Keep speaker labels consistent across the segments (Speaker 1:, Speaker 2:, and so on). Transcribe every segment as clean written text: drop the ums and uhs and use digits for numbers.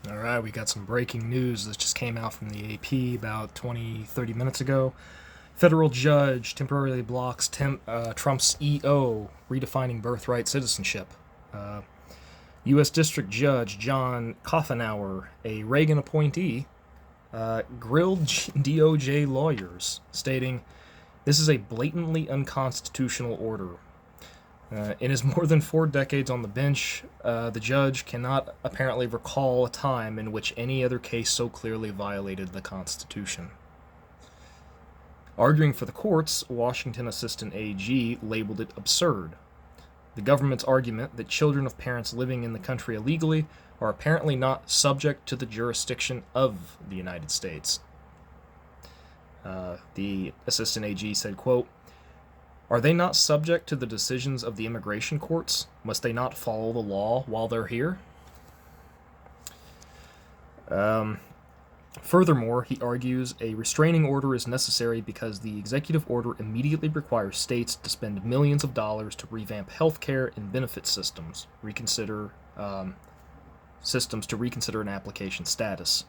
Speaker 1: All right, we got some breaking news that just came out from the AP about 20, 30 minutes ago. Federal judge temporarily blocks Trump's EO redefining birthright citizenship. Uh, U.S. District Judge John Coffenauer, a Reagan appointee, grilled DOJ lawyers, stating, "This is a blatantly unconstitutional order." In his more than 4 decades on the bench, the judge cannot apparently recall a time in which any other case so clearly violated the Constitution. Arguing for the courts, Washington Assistant AG labeled it absurd. The government's argument that children of parents living in the country illegally are apparently not subject to the jurisdiction of the United States. The Assistant AG said, quote, "Are they not subject to the decisions of the immigration courts? Must they not follow the law while they're here?" Furthermore, he argues a restraining order is necessary because the executive order immediately requires states to spend millions of dollars to revamp healthcare and benefit systems, reconsider an application status.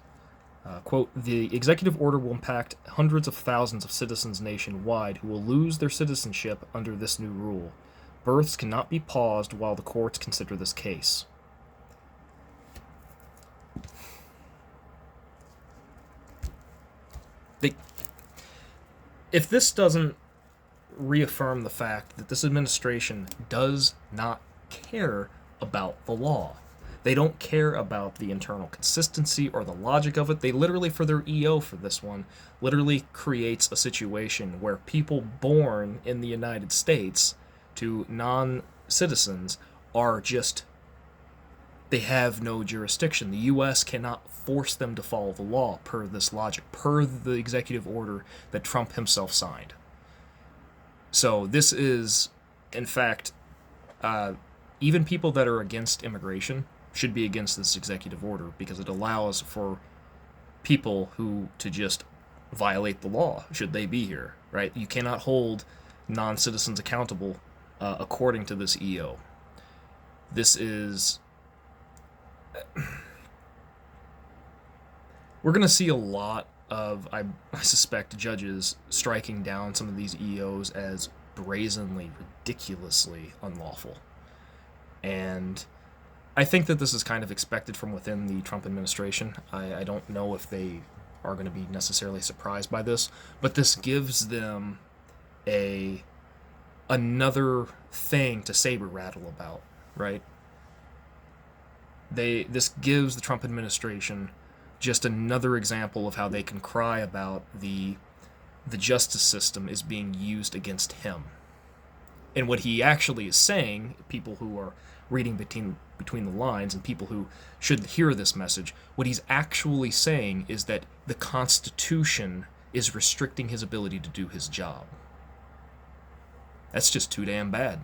Speaker 1: Quote, "The executive order will impact hundreds of thousands of citizens nationwide who will lose their citizenship under this new rule. Births cannot be paused while the courts consider this case." If this doesn't reaffirm the fact that this administration does not care about the law, they don't care about the internal consistency or the logic of it. They literally, for their EO for this one, literally creates a situation where people born in the United States to non-citizens are just, they have no jurisdiction. The U.S. cannot force them to follow the law per this logic, per the executive order that Trump himself signed. So this is, in fact, even people that are against immigration should be against this executive order because it allows for people who to just violate the law should they be here, right? You cannot hold non-citizens accountable according to this EO. This is... We're going to see a lot of, I suspect, judges striking down some of these EOs as brazenly, ridiculously unlawful. And I think that this is kind of expected from within the Trump administration. I don't know if they are going to be necessarily surprised by this, but this gives them another thing to saber rattle about, right? This gives the Trump administration just another example of how they can cry about the justice system is being used against him. And what he actually is saying, people who are reading between the lines and people who should hear this message, what he's actually saying is that the Constitution is restricting his ability to do his job. That's just too damn bad.